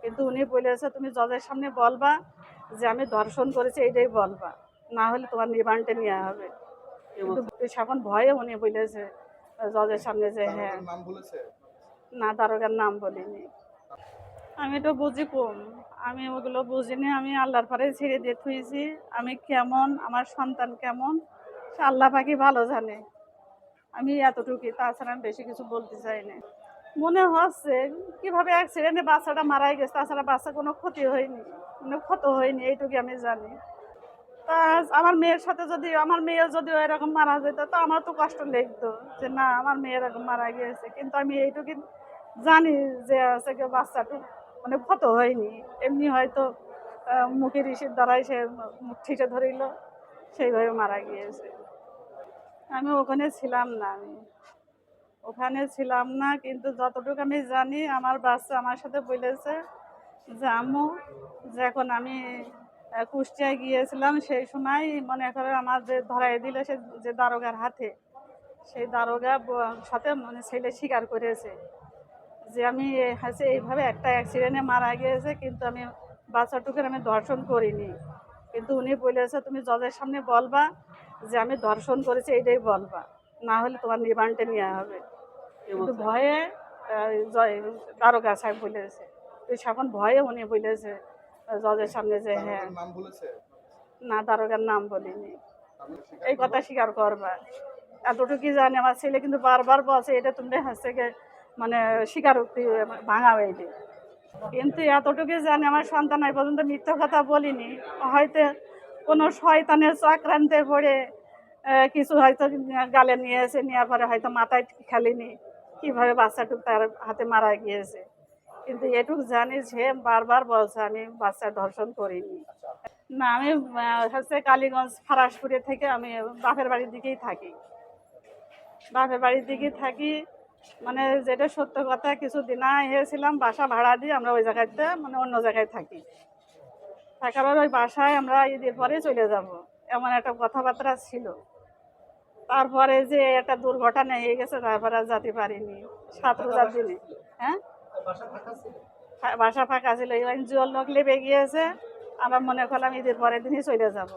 কিন্তু উনি বলেছে তুমি জজের সামনে বলবা যে আমি ধর্ষণ করেছি, এইটাই বলবা, না হলে তোমার রিমান্ডে নেওয়া হবে। কিন্তু এখন ভয়ে উনি বলেছে জজের সামনে যে হ্যাঁ। না, দারোগার নাম বলিনি। আমি তো বুঝি কম, আমি ওগুলো বুঝিনি। আমি আল্লাহর পরে ছেড়ে দিয়ে থুইছি। আমি কেমন, আমার সন্তান কেমন, সে আল্লাহ পাকি ভালো জানে। আমি এতটুকুই, তাছাড়া আমি বেশি কিছু বলতে চাই না। মনে হচ্ছে কিভাবে অ্যাক্সিডেন্টে বাচ্চাটা মারাই গেছে, তাছাড়া বাচ্চা কোনো ক্ষতি হয়নি, কোনো ক্ষত হয়নি, এইটুকু আমি জানি। তা আমার মেয়ের সাথে যদি, আমার মেয়ে যদি এরকম মারা যেত তো আমার তো কষ্ট লাগতো যে না আমার মেয়ে এরকম মারা গিয়েছে। কিন্তু আমি এইটুকু জানি যে আছে কি বাচ্চাটা মানে ক্ষত হয়নি, এমনি হয়তো মুখের ইসের দ্বারাই সে মুখ ঠিটে ধরিল, সেইভাবে মারা গিয়েছে। আমি ওখানে ছিলাম না, আমি ওখানে ছিলাম না, কিন্তু যতটুকু আমি জানি আমার বাচ্চা আমার সাথে বলেছে যে আম্মু, যখন আমি কুষ্টিয়ায় গিয়েছিলাম সেই সময় মনে করে আমার যে ধরাই দিল সে যে দারোগার হাতে, সেই দারোগা সাথে মানে ছেলে স্বীকার করেছে যে আমি হচ্ছে এইভাবে একটা অ্যাক্সিডেন্টে মারা গিয়েছে, কিন্তু আমি বাচ্চাটুকুর আমি ধর্ষণ করিনি। কিন্তু উনি বলেছে তুমি জজের সামনে বলবা যে আমি ধর্ষণ করেছি, এইটাই বলবা, না হলে তোমার রিমান্ডে নেওয়া হবে। কিন্তু ভয়ে দারোগা সাহেব বলেছে, তো এখন ভয়ে উনি বলেছে জজের সামনে যে হ্যাঁ। না, দারোগার নাম বলিনি। এই কথা স্বীকার করবা, এতটুকু জানি। আমার ছেলে কিন্তু বারবার বলছে এটা তুমি হচ্ছে মানে স্বীকারোক্তি ভাঙা হইলে, কিন্তু এতটুকু জানি আমার সন্তান এই পর্যন্ত মিথ্যা কথা বলিনি। হয়তো কোনো শয়তানের চক্রান্তে পড়ে কিছু হয়তো গালে নিয়েছে, নেওয়ার পরে হয়তো মাথায় খেলেনি, কীভাবে বাচ্চাটুকু তার হাতে মারা গিয়েছে। কিন্তু এটুকু জানি যে বারবার বলছে আমি বাচ্চা ধর্ষণ করিনি। না, আমি হচ্ছে কালীগঞ্জ ফারাসপুরে থেকে আমি বাপের বাড়ির দিকেই থাকি, বাপের বাড়ির দিকেই থাকি। মানে যেটা সত্য কথা, কিছুদিন এসেছিলাম বাসা ভাড়া দিয়ে, আমরা ওই জায়গাতে মানে অন্য জায়গায় থাকি, থাকার পর ওই বাসায় আমরা ঈদের পরে চলে যাব, এমন একটা কথাবার্তা ছিল। তারপরে যে একটা দুর্ঘটনা হয়ে গেছে, তারপরে আর যেতে পারিনি 7 রোজার দিনে। হ্যাঁ, বাসা ফাঁকা ছিল, জল লোক লেবে গিয়েছে, আমরা মনে করলাম ঈদের পরের দিনই চলে যাব।